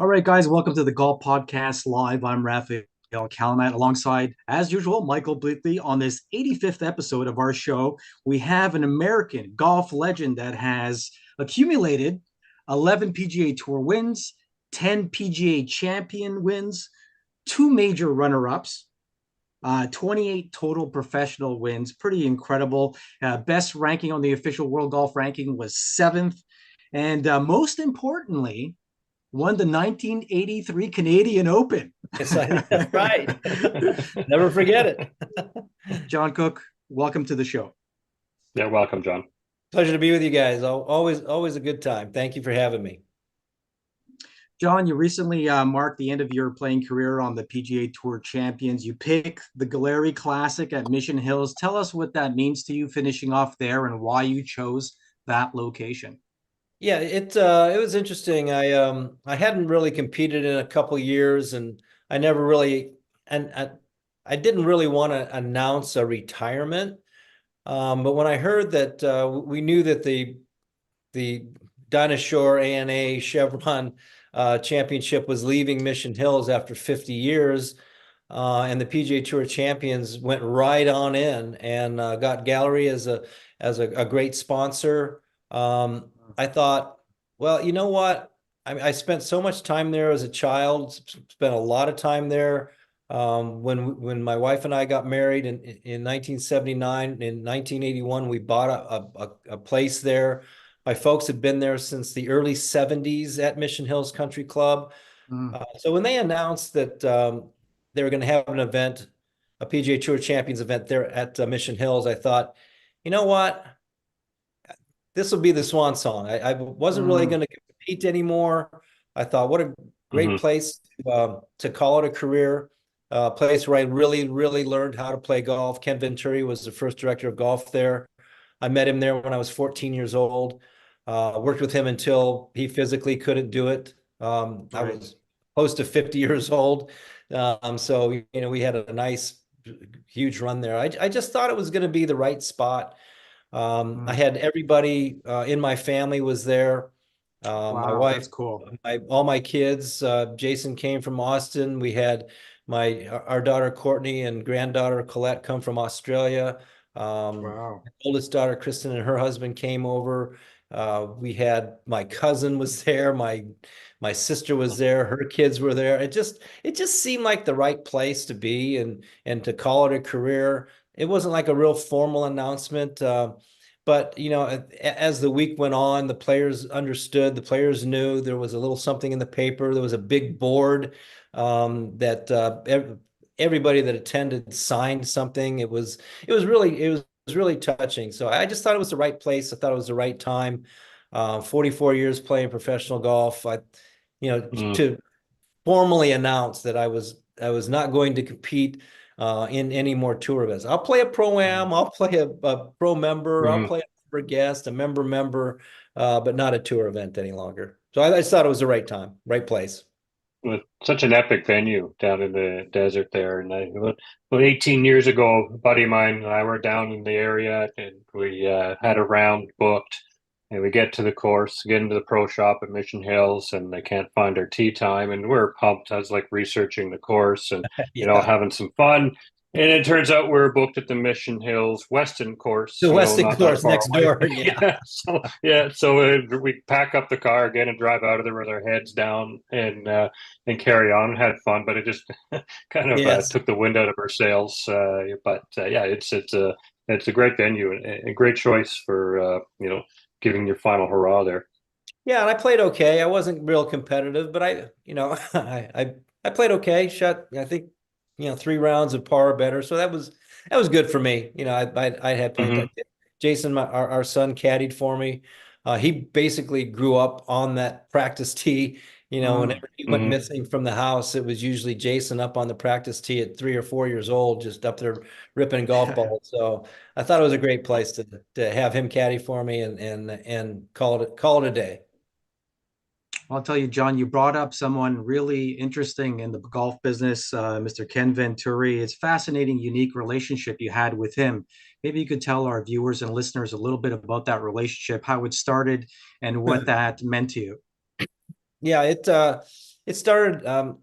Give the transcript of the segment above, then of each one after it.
All right, guys, welcome to the Golf Podcast Live. I'm Raphael Calamat alongside, as usual, Michael Bleakley. On this 85th episode of our show, we have an American golf legend that has accumulated 11 PGA Tour wins, 10 PGA Champion wins, two major runner-ups, 28 total professional wins. Pretty incredible. Best ranking on the official World Golf Ranking was seventh. And most importantly, won the 1983 Canadian Open. Yes, that's right. Never forget it. John Cook, welcome to the show. Yeah, welcome, John. Pleasure to be with you guys. Always a good time. Thank you for having me. John, you recently marked the end of your playing career on the PGA Tour Champions. You picked the Gallery Classic at Mission Hills. Tell us what that means to you finishing off there and why you chose that location. Yeah, it was interesting. I hadn't really competed in a couple years, and I never really and I didn't really want to announce a retirement. But when I heard that we knew that the Dinah Shore ANA Chevron championship was leaving Mission Hills after 50 years, and the PGA Tour champions went right on in and got Gallery as a great sponsor. I thought, well, you know what? I spent so much time there as a child, spent a lot of time there. When my wife and I got married in 1979, in 1981, we bought a place there. My folks had been there since the early 70s at Mission Hills Country Club. So when they announced that they were going to have an event, a PGA Tour Champions event there at Mission Hills, I thought, you know what? This will be the swan song. I wasn't really going to compete anymore. I thought, what a great place to call it a career. Place where I really, really learned how to play golf. Ken Venturi was the first director of golf there. I met him there when I was 14 years old. Worked with him until he physically couldn't do it. I was close to 50 years old. So, we had a nice, huge run there. I just thought it was going to be the right spot. I had everybody in my family was there. Wow, My wife, that's cool. all my kids. Jason came from Austin. We had our daughter Courtney and granddaughter Colette come from Australia. Wow. Oldest daughter Kristen and her husband came over. We had my cousin was there. My sister was there. Her kids were there. It just seemed like the right place to be and to call it a career. It wasn't like a real formal announcement. But as the week went on, the players understood, the players knew there was a little something in the paper. There was a big board that everybody that attended signed something. It was really touching. So I just thought it was the right place. I thought it was the right time. 44 years playing professional golf. To formally announce that I was not going to compete in any more tour events. I'll play a pro-am, I'll play a pro member, I'll play a member guest, a member, but not a tour event any longer. So I just thought it was the right time, right place. With such an epic venue down in the desert there. And about 18 years ago, a buddy of mine and I were down in the area and we had a round booked. And we get to the course, get into the pro shop at Mission Hills, and they can't find our tee time. And we're pumped. I was like researching the course and, Yeah. having some fun. And it turns out we're booked at the Mission Hills Weston course, The Weston not that course far next away. door. Yeah. So we pack up the car again and drive out of there with our heads down and carry on. Had fun, but it just kind of Yes. took the wind out of our sails. Yeah, it's a great venue and a great choice for giving your final hurrah there. Yeah, and I played okay. I wasn't real competitive, but I played okay. Shot, I think, 3 rounds of par or better. So that was good for me. I had plenty of time. Jason, our son, caddied for me. He basically grew up on that practice tee. Whenever he went missing from the house, it was usually Jason up on the practice tee at 3 or 4 years old, just up there ripping golf balls. So I thought it was a great place to have him caddy for me and call it a day. I'll tell you, John, you brought up someone really interesting in the golf business, Mr. Ken Venturi. It's fascinating, unique relationship you had with him. Maybe you could tell our viewers and listeners a little bit about that relationship, how it started, and what that meant to you. Yeah, It started,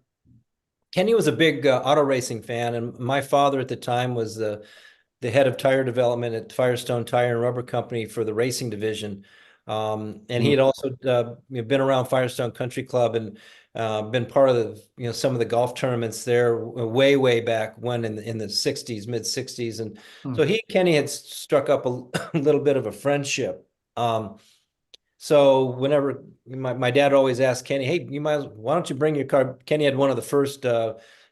Kenny was a big auto racing fan, and my father at the time was the head of tire development at Firestone Tire and Rubber Company for the racing division. And he had also been around Firestone Country Club and been part of the some of the golf tournaments there way back when in the 60s, mid 60s. And so he and Kenny had struck up a little bit of a friendship. So whenever my dad always asked Kenny, hey, why don't you bring your car? Kenny had one of the first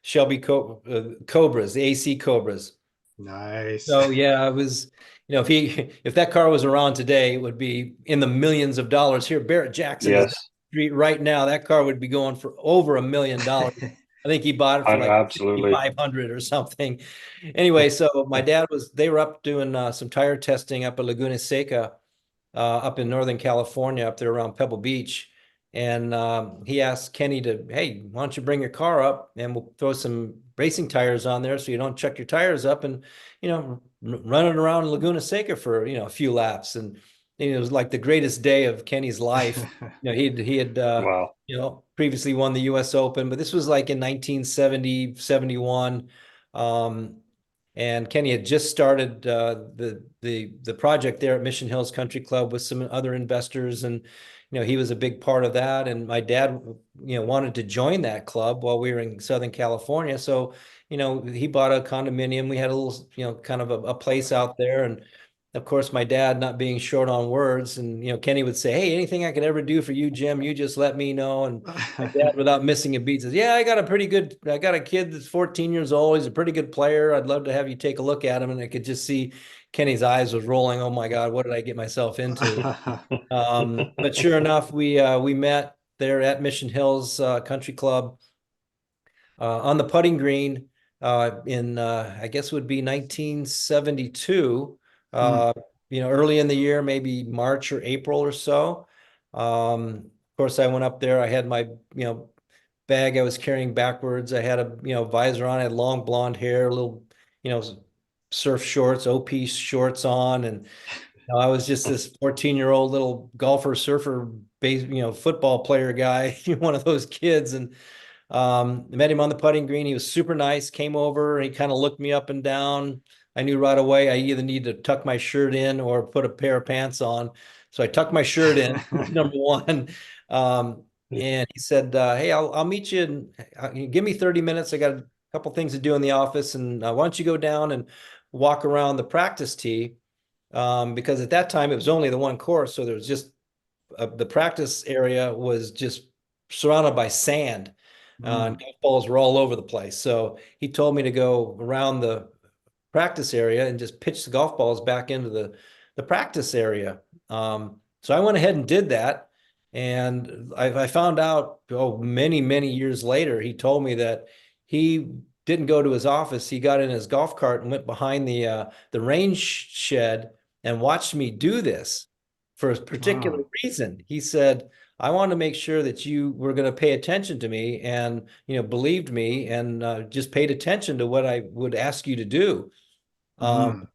Shelby Cobras, the AC Cobras. Nice. So yeah, it was, if that car was around today, it would be in the millions of dollars. Here, Barrett Jackson is down Yes, the street right now. That car would be going for over $1 million. I think he bought it for like absolutely. 500 or something. Anyway, so they were up doing some tire testing up at Laguna Seca, up in Northern California, up there around Pebble Beach. And he asked Kenny hey, why don't you bring your car up and we'll throw some racing tires on there so you don't chuck your tires up and, run it around Laguna Seca for, a few laps. And it was like the greatest day of Kenny's life. He had Wow. previously won the US Open, but this was like in 1970, 71. And Kenny had just started the project there at Mission Hills Country Club with some other investors, and he was a big part of that. And my dad, wanted to join that club while we were in Southern California, so he bought a condominium. We had a little, kind of a place out there, and of course, my dad not being short on words, and Kenny would say, "Hey, anything I could ever do for you, Jim, you just let me know." And my dad, without missing a beat, says, "Yeah, I got a kid that's 14 years old. He's a pretty good player. I'd love to have you take a look at him." And I could just see Kenny's eyes was rolling. Oh my God, what did I get myself into? But sure enough, we met there at Mission Hills Country Club on the putting green in I guess it would be 1972. Early in the year, maybe March or April or so. Of course, I went up there. I had my bag I was carrying backwards. I had a visor on. I had long blonde hair, little surf shorts, OP shorts on, and I was just this 14-year-old little golfer, surfer, football player guy, one of those kids. And met him on the putting green. He was super nice, came over, he kind of looked me up and down. I knew right away I either need to tuck my shirt in or put a pair of pants on. So I tucked my shirt in, number one. And he said, hey, I'll meet you. Give me 30 minutes. I got a couple things to do in the office. And why don't you go down and walk around the practice tee? Because at that time, it was only the one course. So there was just the practice area was just surrounded by sand. And golf balls were all over the place. So he told me to go around the practice area and just pitch the golf balls back into the practice area. So I went ahead and did that. And I found out, many years later, he told me that he didn't go to his office. He got in his golf cart and went behind the range shed and watched me do this for a particular reason. He said, I want to make sure that you were going to pay attention to me and, believed me and just paid attention to what I would ask you to do. And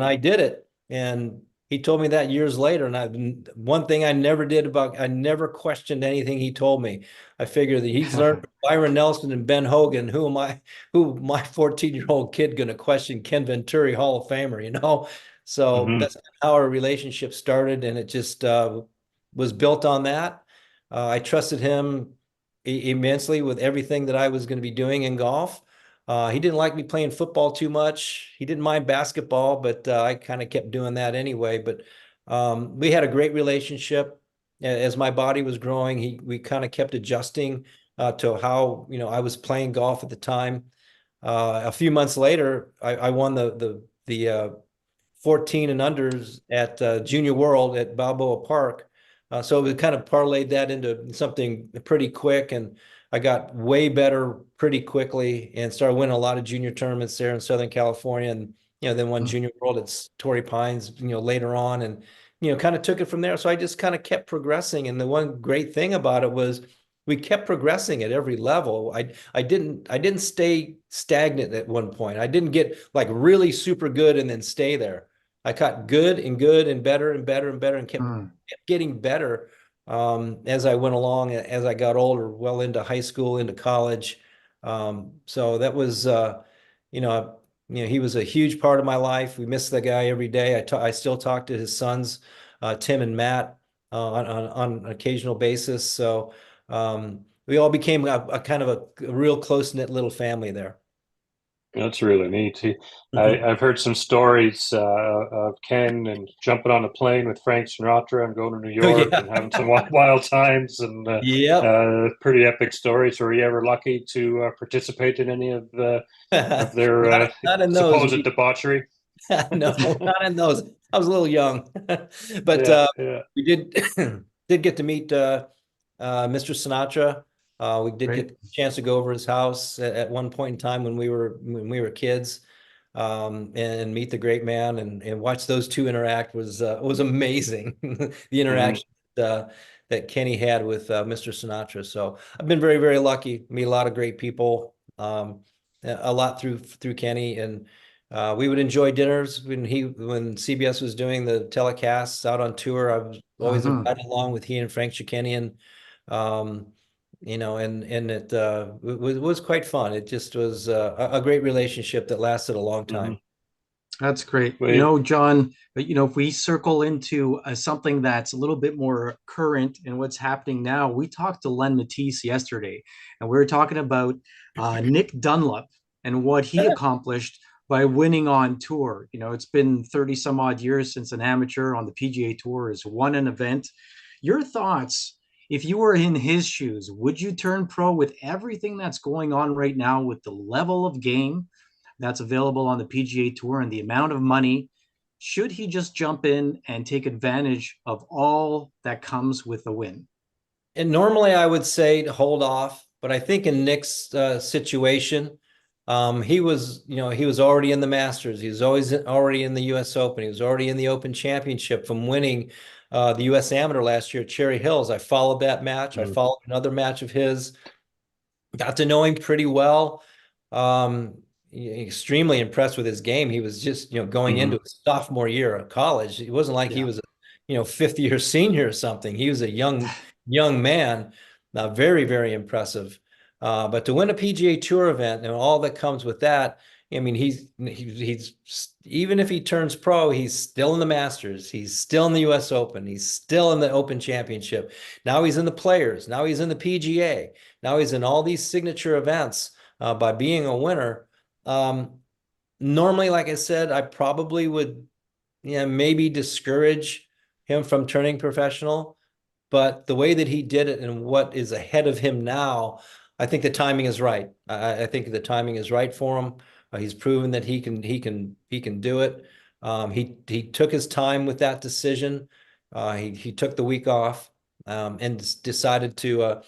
I did it. And he told me that years later. And one thing I never questioned anything he told me. I figured that he's learned from Byron Nelson and Ben Hogan. Who my 14-year-old kid going to question Ken Venturi, Hall of Famer, So that's how our relationship started. And it just was built on that. I trusted him immensely with everything that I was going to be doing in golf. He didn't like me playing football too much. He didn't mind basketball, but I kind of kept doing that anyway. But we had a great relationship. As my body was growing, we kind of kept adjusting to how I was playing golf at the time. A few months later, I won the 14 and unders at Junior World at Balboa Park. So we kind of parlayed that into something pretty quick, and I got way better pretty quickly and started winning a lot of junior tournaments there in Southern California, and then won Junior World at Torrey Pines, later on, and kind of took it from there. So I just kind of kept progressing, and the one great thing about it was we kept progressing at every level. I didn't stay stagnant at one point. I didn't get like really super good and then stay there. I got good and better and better and better and kept getting better as I went along, as I got older, well into high school, into college. So that was, you know, he was a huge part of my life. We miss the guy every day. I still talk to his sons, Tim and Matt, on an occasional basis. So we all became a kind of a real close-knit little family there. That's really neat. I've heard some stories of Ken and jumping on a plane with Frank Sinatra and going to New Oh, York yeah. and having some wild times and Yep. pretty epic stories. Were you ever lucky to participate in any of their Not in those. supposed debauchery? No, not in those. I was a little young, but Yeah, yeah. we did did get to meet Mr. Sinatra. We did Great. get a chance to go over his house at one point in time when we were kids, and meet the great man and watch those two interact was amazing. The Mhm. interaction that Kenny had with Mr. Sinatra. So I've been very, very lucky. Meet a lot of great people. A lot through Kenny, and we would enjoy dinners when CBS was doing the telecasts out on tour. I was always Mhm. invited along with he and Frank Chikanian. Um, and it was quite fun. It just was a great relationship that lasted a long time. Mhm. That's great. Wait. John, if we circle into something that's a little bit more current in what's happening now, we talked to Len Matisse yesterday, and we were talking about Nick Dunlap and what he accomplished by winning on tour. It's been 30 some odd years since an amateur on the PGA Tour has won an event. Your thoughts, if you were in his shoes, would you turn pro with everything that's going on right now with the level of game that's available on the PGA Tour and the amount of money? Should he just jump in and take advantage of all that comes with the win? And normally I would say to hold off, but I think in Nick's situation, he was already in the Masters. He was already in the U.S. Open. He was already in the Open Championship from winning the U.S. Amateur last year at Cherry Hills. I followed that match. I Mhm. followed another match of his. Got to know him pretty well. Um, Extremely impressed with his game. He was just, going into Mhm. his sophomore year of college. It wasn't like he Yeah. was a, fifth year senior or something. He was a young man. Very, very impressive. But to win a PGA Tour event and all that comes with that, I mean, he's even if he turns pro, he's still in the Masters. He's still in the U.S. Open. He's still in the Open Championship. Now he's in the Players. Now he's in the PGA. Now he's in all these signature events by being a winner. Um, Normally, like I said, I probably would, maybe discourage him from turning professional. But the way that he did it and what is ahead of him now, I think the timing is right. I think the timing is right for him. He's proven that he can do it. He took his time with that decision. He took the week off and decided to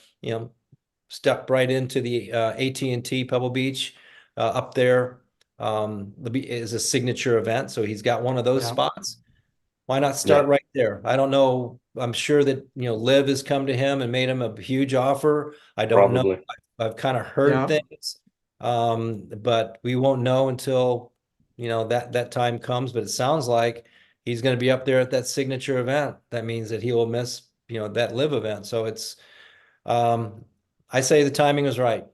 step right into the AT&T Pebble Beach up there. Is a signature event, so he's got one of those Yeah. spots. Why not Yeah, start right there? I don't know. I'm sure that, Liv has come to him and made him a huge offer. I don't know. probably. I've kind of heard Yeah. things, but we won't know until, that time comes. But it sounds like he's going to be up there at that signature event. That means that he will miss, that Liv event. So um, I say the timing is right.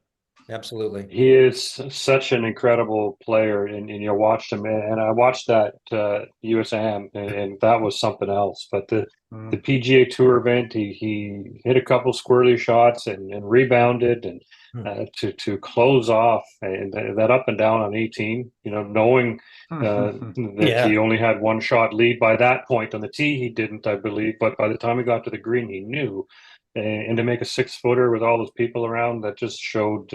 Absolutely. He is such an incredible player, and you watched him, and I watched that USAM, and that was something else. But the Mm. PGA Tour event, he hit a couple squirrely shots and rebounded, and Hmm. to close off and that up and down on 18, knowing that Yeah. he only had one shot lead by that point on the tee, he didn't, I believe, but by the time he got to the green, he knew. And to make a 6-footer with all those people around, that just showed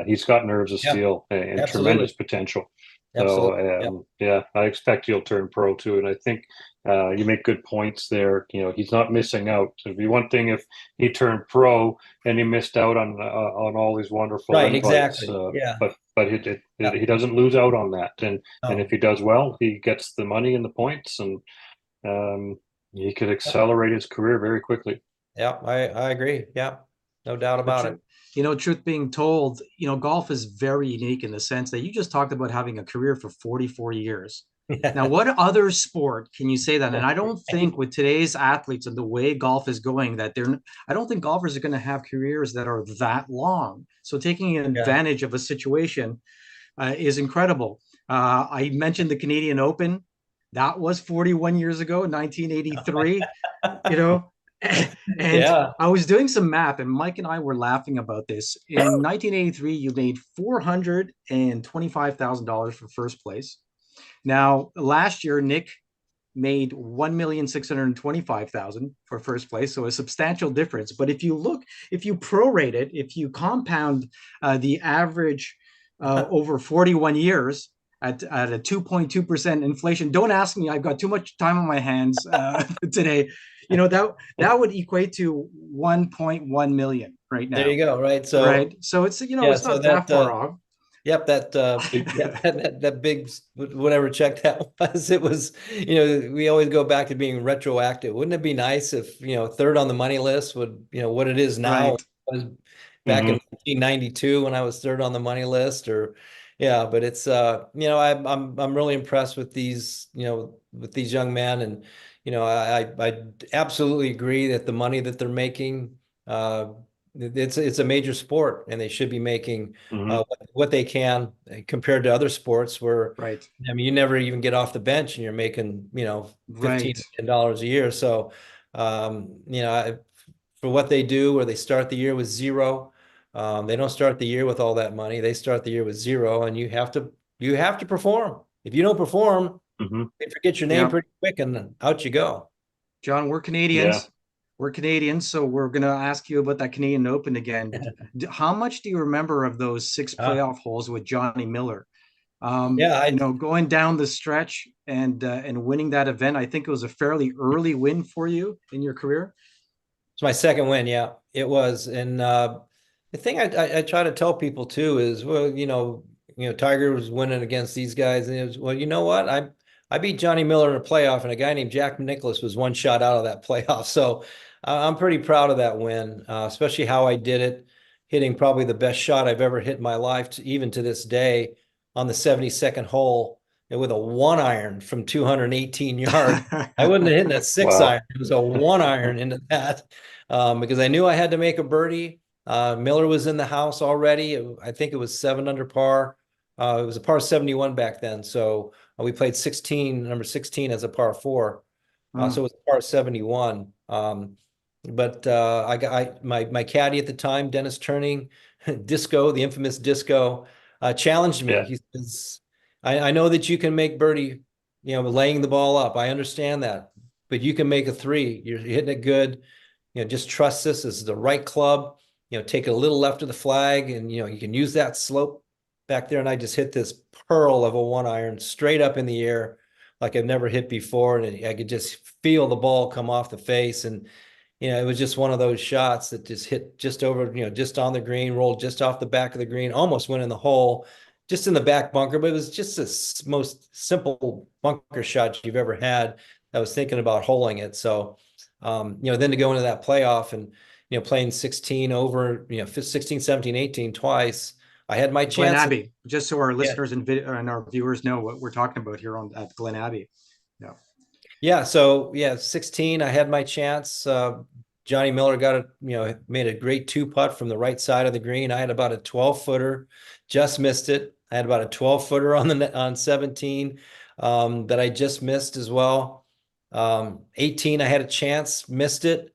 he's got nerves of Yeah. steel and Absolutely. tremendous potential. Absolutely. So Yeah. yeah, I expect he'll turn pro too. And I think you make good points there. He's not missing out. It'd be one thing if he turned pro and he missed out on all these wonderful Right. invites. Exactly. Yeah. But Yeah. he doesn't lose out on that. And if No. he does well, he gets the money and the points, and um, he could Yeah. accelerate his career very quickly. Yeah. I agree. Yeah. No doubt But about it. truth being told, golf is very unique in the sense that you just talked about having a career for 44 years. Now, what other sport can you say that? And I don't think with today's athletes and the way golf is going, I don't think golfers are going to have careers that are that long. So taking Yeah. advantage of a situation is incredible. I mentioned the Canadian Open. That was 41 years ago, 1983, you know. And Yeah. I was doing some math, and Mike and I were laughing about this. In 1983, you made $425,000 for first place. Now, last year, Nick made 1,625,000 for first place, so a substantial difference. But if you prorate it, if you compound the average over 41 years at a 2.2% inflation, don't ask me. I've got too much time on my hands today. You know that would equate to 1.1 million right There now. you go. Right. So, Right. So it's yeah, it's so not that far off. yep, that big whatever check that was, it was, we always go back to being retroactive. Wouldn't it be nice if, third on the money list would, what it is now Right. was back in Hmm. 1992 when I was third on the money list, or yeah, but it's I'm really impressed with these, with these young men, and I absolutely agree that the money that they're making, it's a major sport, and they should be making Hmm. what they can compared to other sports where, Right. I mean, you never even get off the bench and you're making, Right. $15 million a year. So, for what they do, where they start the year with zero, they don't start the year with all that money. They start the year with zero, and you have to perform. If you don't perform, Hmm. they forget your name Yeah. pretty quick, and then out you go. John, we're Yeah. Canadians. We're Canadians, so we're going to ask you about that Canadian Open again. How much do you remember of those six Uh, playoff holes with Johnny Miller? yeah, Going down the stretch and winning that event. I think it was a fairly early win for you in your career. it's my second win. Yeah, it was. And the thing I try to tell people too is, well, Tiger was winning against these guys, and it was, well, you know what? I beat Johnny Miller in a playoff, and a guy named Jack Nicklaus was one shot out of that playoff. So I'm pretty proud of that win, especially how I did it, hitting probably the best shot I've ever hit in my life, even to this day, on the 72nd hole with a 1-iron from 218 yards. I wouldn't have hit that 6-iron. Wow. It was a 1-iron into that, because I knew I had to make a birdie. Miller was in the house already. I think it was 7 under par. It was a par 71 back then. So we played number 16 as a par 4. So it was a par 71. But my caddy at the time, Dennis Turning, Disco, the infamous Disco, challenged me. Yeah. He says, I know that you can make birdie, laying the ball up. I understand that, but you can make a 3. You're hitting it good. Just trust this. This is the right club. Take it a little left of the flag, and you can use that slope back there. And I just hit this pearl of a 1-iron straight up in the air, like I've never hit before, and I could just feel the ball come off the face. And it was just one of those shots that just hit just over, just on the green, rolled just off the back of the green, almost went in the hole, just in the back bunker. But it was just the most simple bunker shot you've ever had. I was thinking about holing it. So, then to go into that playoff and, playing 16 over, 16, 17, 18 twice, I had my Glen chance. Abbey, just so our Yeah. listeners and our viewers know what we're talking about here at Glen Abbey. Yeah. Yeah. So yeah, 16, I had my chance. Johnny Miller made a great 2-putt from the right side of the green. I had about a 12-footer, just missed it. I had about a 12-footer on 17 that I just missed as well. 18, I had a chance, missed it.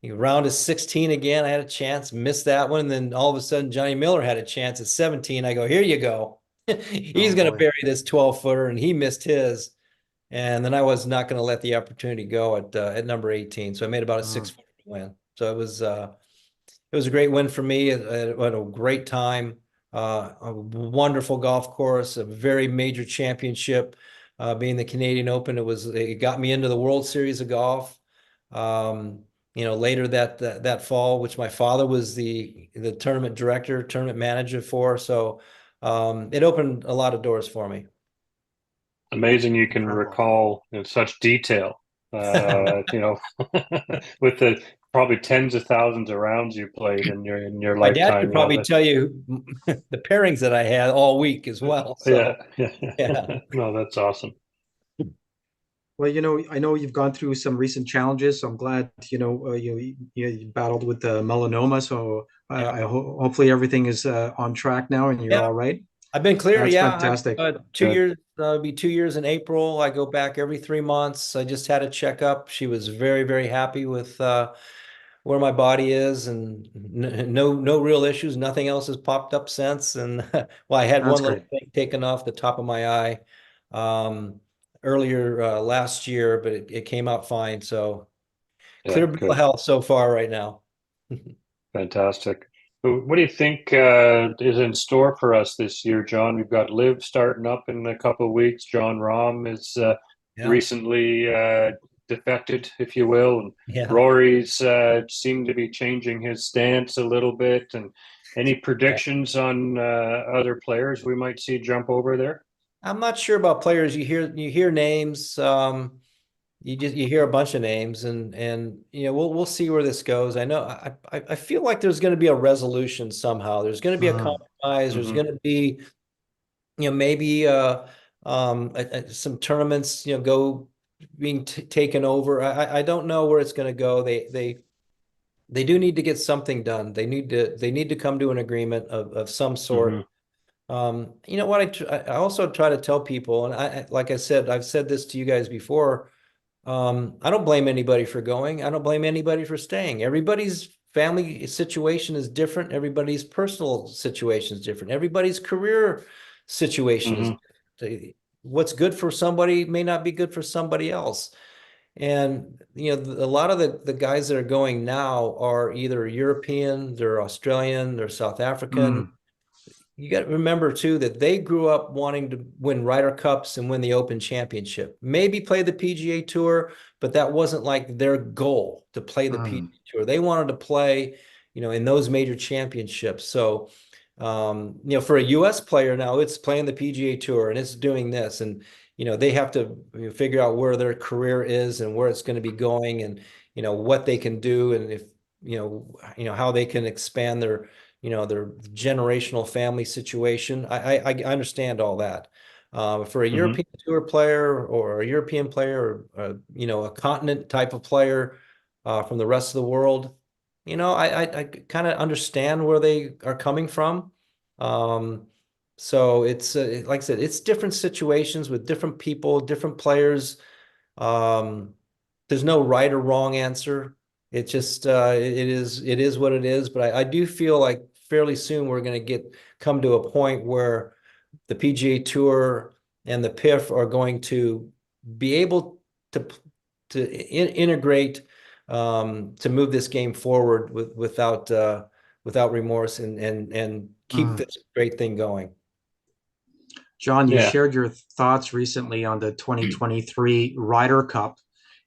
Round to 16 again, I had a chance, missed that one. And then all of a sudden, Johnny Miller had a chance at 17. I go, here you go. He's Oh going to boy. bury this 12-footer, and he missed his. And then I was not going to let the opportunity go at number 18. So I made about a 6-footer win. So it was a great win for me. It had a great time, a wonderful golf course, a very major championship. Being the Canadian Open, it got me into the World Series of golf. Later that fall, which my father was the tournament director, tournament manager for. So it opened a lot of doors for me. Amazing you can Incredible. recall in such detail, with the probably tens of thousands of rounds you played in your My dad lifetime. could probably tell you the pairings that I had all week as well. Yeah, So yeah, yeah. no, that's awesome. Well, I know you've gone through some recent challenges, so I'm glad, you battled with the melanoma. So Yeah. hopefully everything is on track now and you're Yeah. all right. I've been clear. That's Yeah. fantastic. Good. Years, be 2 years in April. I go back every 3 months. I just had a checkup. She was very, very happy with, where my body is, and no real issues. Nothing else has popped up since. And well, I had That's one little great. thing taken off the top of my eye, um, earlier, last year, but it came out fine. So Yeah, clear bill of good. health so far right now. Fantastic. What do you think is in store for us this year, John? We've got Live starting up in a couple of weeks. John Rahm is Yeah. recently defected, if you will, and Yeah. Rory's seemed to be changing his stance a little bit. And any Yeah. predictions on other players we might see jump over there? I'm not sure about players. You hear names. You hear a bunch of names, and we'll see where this goes. I know I feel like there's going to be a resolution somehow. There's going to be a Mm, compromise. There's Hmm. going to be maybe some tournaments go being taken over. I don't know where it's going to go. They do need to get something done. They need to come to an agreement of some sort. Hmm. You know what? I also try to tell people, and like I said, I've said this to you guys before. I don't blame anybody for going. I don't blame anybody for staying. Everybody's family situation is different. Everybody's personal situation is different. Everybody's career situation is Hmm. different. What's good for somebody may not be good for somebody else. And a lot of the guys that are going now are either European, they're Australian, they're South African. mm, You got to remember too that they grew up wanting to win Ryder Cups and win the Open Championship. Maybe play the PGA Tour, but that wasn't like their goal to play the mm, PGA Tour. They wanted to play, in those major championships. So, for a U.S. player now, it's playing the PGA Tour and it's doing this, and they have to figure out where their career is and where it's going to be going, and what they can do, and if how they can expand their generational family situation. I understand all that. For a Hmm. European tour player or a European player, or a continent type of player, from the rest of the world, I kind of understand where they are coming from. Um, so it's like I said, it's different situations with different people, different players. Um, there's no right or wrong answer. It just it is what it is. But I do feel like fairly soon we're going to come to a point where the PGA Tour and the PIF are going to be able to integrate, to move this game forward without remorse, and keep mm. this great thing going. John, you Yeah. shared your thoughts recently on the 2023 Ryder Cup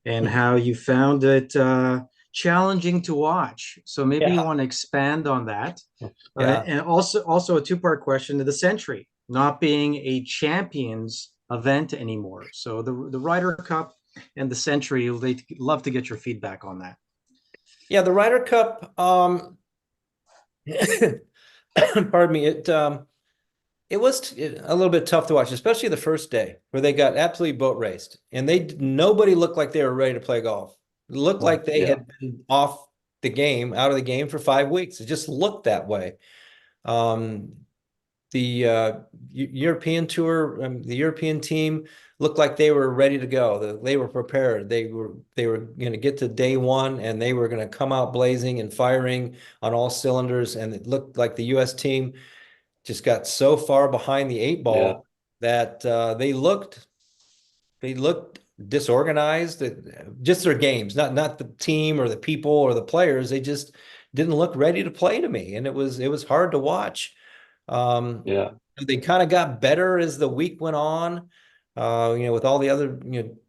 and how you found it challenging to watch. So maybe you Yeah, want to expand on that. yeah. And also a two-part question to the Century not being a champions event anymore. So the Ryder Cup and the Century, they'd love to get your feedback on that. Yeah, the Ryder Cup, pardon me, it was a little bit tough to watch, especially the first day where they got absolutely boat raced, and nobody looked like they were ready to play golf. It looked Mm, like they Yeah. had been out of the game for 5 weeks. It just looked that way. Um, the European tour, the European team looked like they were ready to go. They were prepared. They were going to get to day one, and they were going to come out blazing and firing on all cylinders. And it looked like the U.S. team just got so far behind the eight Yeah. ball that they looked disorganized. Just their games, not the team or the people or the players. They just didn't look ready to play to me, and it was hard to watch. Um, Yeah. they kind of got better as the week went on, with all the other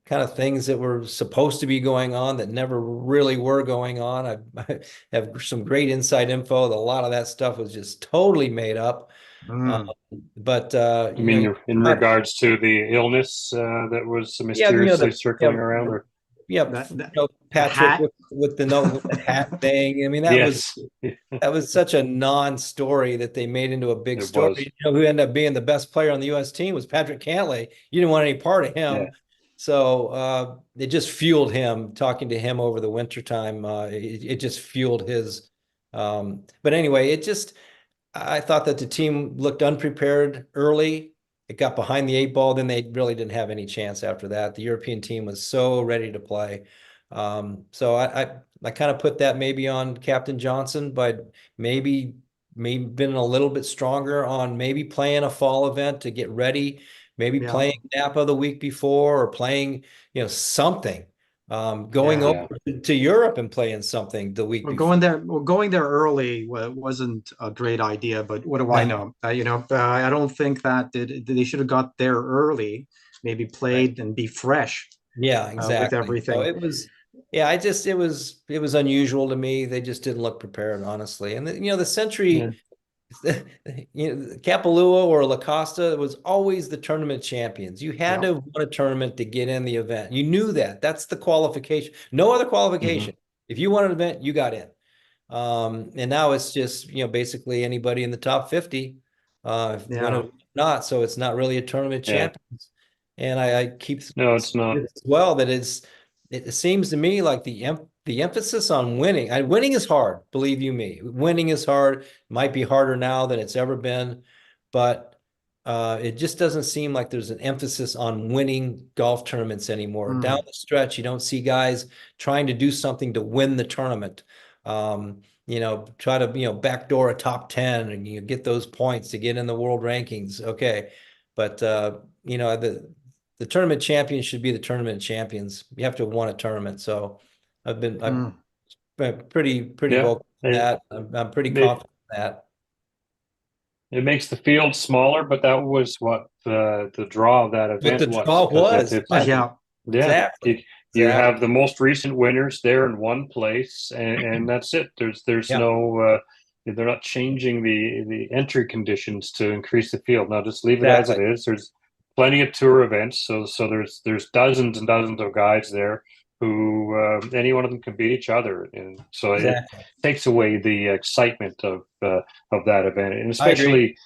kind of things that were supposed to be going on that never really were going on. I have some great inside info that a lot of that stuff was just totally made up. Uh, mm, but I mean, in uh, regards to the illness that was yeah, mysteriously yeah, circling around, or yeah, that the Patrick hat. with the note with the hat thing. I mean, that was yes, that was such a non-story that they made into a big it story. was. Who ended up being the best player on the U.S. team was Patrick Cantlay. You didn't want any part of Yeah, him. So it just fueled him, talking to him over the winter time. It just fueled his. But anyway, I thought that the team looked unprepared early. It got behind the eight ball. Then they really didn't have any chance after that. The European team was so ready to play. So I kind of put that maybe on Captain Johnson, but maybe been a little bit stronger on maybe playing a fall event to get ready, maybe Yeah. playing Napa the week before, or playing, something. Going Yeah. over to Europe and playing something the week Well, before. going there early wasn't a great idea, but what do I No. know? I don't think that they should have got there early, maybe Right. played and be fresh Yeah, with exactly. So everything. yeah, it was unusual to me. They just didn't look prepared, honestly. And the Yeah. Century, Kapalua or La Costa was always the tournament champions. You had Yeah. to have won a tournament to get in the event. You knew that. That's the qualification. No other Mhm. qualification. If you won an event, you got in. And now it's just, basically anybody in the top 50 win Yeah. it, not. So it's not really a tournament Yeah. champions. And I keep No, it's not. as well that it seems to me like the emphasis on winning. Winning is hard, believe you me. Winning is hard. Might be harder now than it's ever been, but it just doesn't seem like there's an emphasis on winning golf tournaments anymore. Down Mm. the stretch, you don't see guys trying to do something to win the tournament. Try to, backdoor a top 10 and you get those points to get in the world rankings. Okay. But the tournament champions should be the tournament champions. You have to have won a tournament. So I've Mm. been pretty Yeah. vocal on that. I'm pretty It, confident in that. it makes the field smaller, but that was what the draw of that What the event was, draw because was. Yeah. yeah, Exactly. you Exactly. have the most recent winners there in one place, and that's it. There's Yeah. no they're not changing the entry conditions to increase the field. Now just leave it as it Exactly. is. There's plenty of tour events, so there's dozens and dozens of guys there who any one of them can beat each other, and so it Exactly. takes away the excitement of that event, and I agree. especially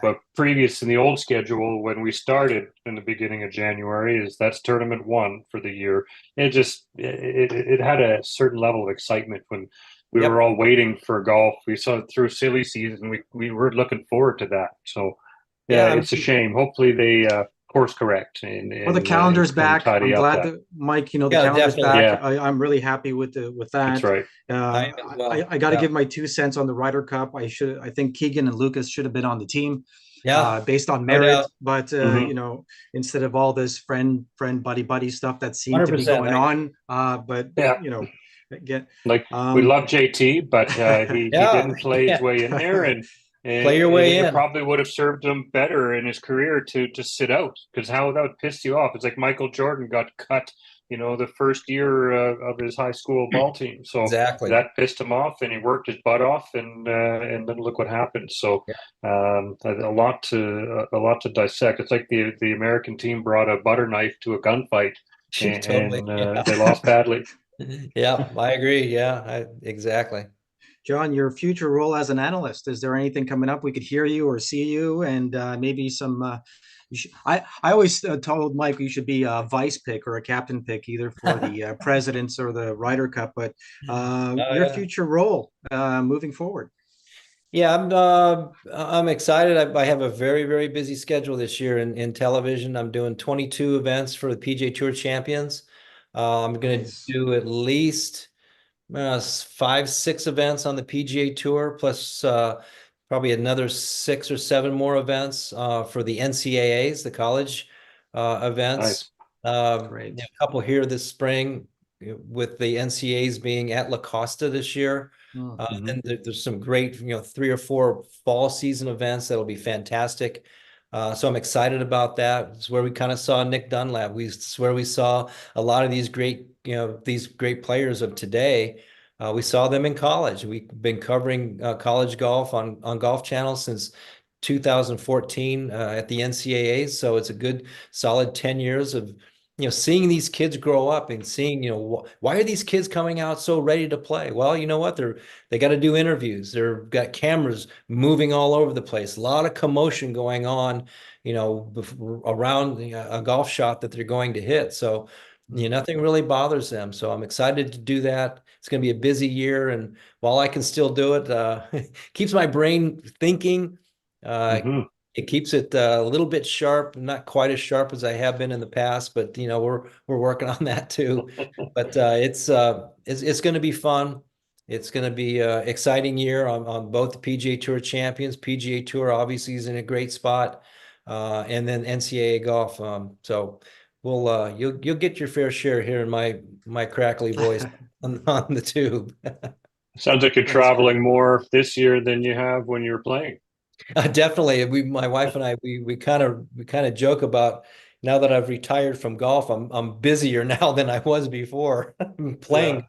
but previous in the old schedule when we started in the beginning of January is that's tournament one for the year. It had a certain level of excitement when we were Yep. all waiting for golf. We saw it through silly season. We were looking forward to that. So yeah, Yeah. it's a shame. Hopefully they course correct and Well, the and, uh, calendar's and back. I'm tidy up glad that. that Mike, the Yeah, calendar's definitely. back. Yeah, I'm really happy with that's that. right. I am as well. I got to Yeah. give my 2 cents on the Ryder Cup. I think Keegan and Lucas should have been on the team, Yeah. based on No merit. doubt. But Hmm. instead of all this friend buddy stuff that seemed to be 100%. going on, but Yeah. again, Like we um, love JT, but he Yeah. didn't play his Yeah. way in there, and Play and, your and way it in. probably would have served him better in his career to sit out, because how that would piss you off. It's like Michael Jordan got cut, the first year of his high school ball team, so Exactly. that pissed him off, and he worked his butt off, and then look what happened. So Yeah. a lot to dissect. It's like the American team brought a butter knife to a gunfight, and, Totally. and Yeah. they lost badly. Yeah, I agree. Yeah, exactly. John, your future role as an analyst, is there anything coming up we could hear you or see you, and maybe some I always told Mike you should be a vice pick or a captain pick, either for the presidents or the Ryder Cup, but Oh your yeah. future role moving forward. Yeah, I'm excited. I have a very busy schedule this year in television. I'm doing 22 events for the PGA Tour champions. I'm going to Nice. do at least 5, 6 events on the PGA Tour, plus probably another 6 or 7 more events for the NCAAs, the college events. Nice. Great. A couple here this spring, with the NCAAs being at La Costa this year. Mhm. And there's some great, 3 or 4 fall season events that'll be fantastic. So I'm excited about that. It's where we kind of saw Nick Dunlap. It's where we saw a lot of these great players of today. We saw them in college. We've been covering college golf on Golf Channel since 2014 at the NCAA. So it's a good solid 10 years of seeing these kids grow up and seeing, why are these kids coming out so ready to play? Well, you know what? They got to do interviews. They've got cameras moving all over the place. A lot of commotion going on, around a golf shot that they're going to hit. So, nothing really bothers them. So I'm excited to do that. It's going to be a busy year, and while I can still do it, keeps my brain thinking. Mhm. It keeps it a little bit sharp, not quite as sharp as I have been in the past, but we're working on that too. But it's going to be fun. It's going to be an exciting year on both the PGA Tour champions. PGA Tour obviously is in a great spot, and then NCAA golf. So you'll get your fair share here in my crackly voice on the tube. Sounds like you're That's traveling great. more this year than you have when you're playing. Definitely. My wife and I, we kind of joke about, now that I've retired from golf, I'm busier now than I was before Yeah. playing.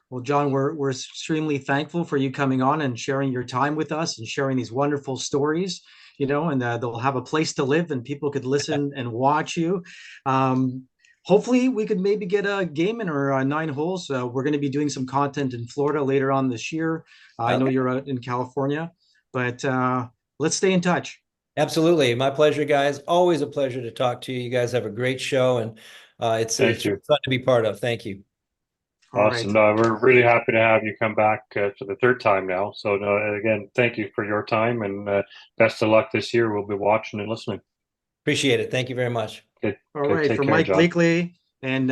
Well, John, we're extremely thankful for you coming on and sharing your time with us and sharing these wonderful stories. And they'll have a place to live, and people could listen and watch you. Um, Hopefully, we could maybe get a game in our 9 holes. We're going to be doing some content in Florida later on this year. I know Okay. you're out in California, but let's stay in touch. Absolutely. My pleasure, guys. Always a pleasure to talk to you. You guys have a great show, and Thank it's you. fun to be part of. Thank you. All Awesome. right. No, we're really happy to have you come back for the third time now. So, no, again, thank you for your time and best of luck this year. We'll be watching and listening. Appreciate it. Thank you very much. Okay, All okay, right. take For care, Mike John. Bleakley and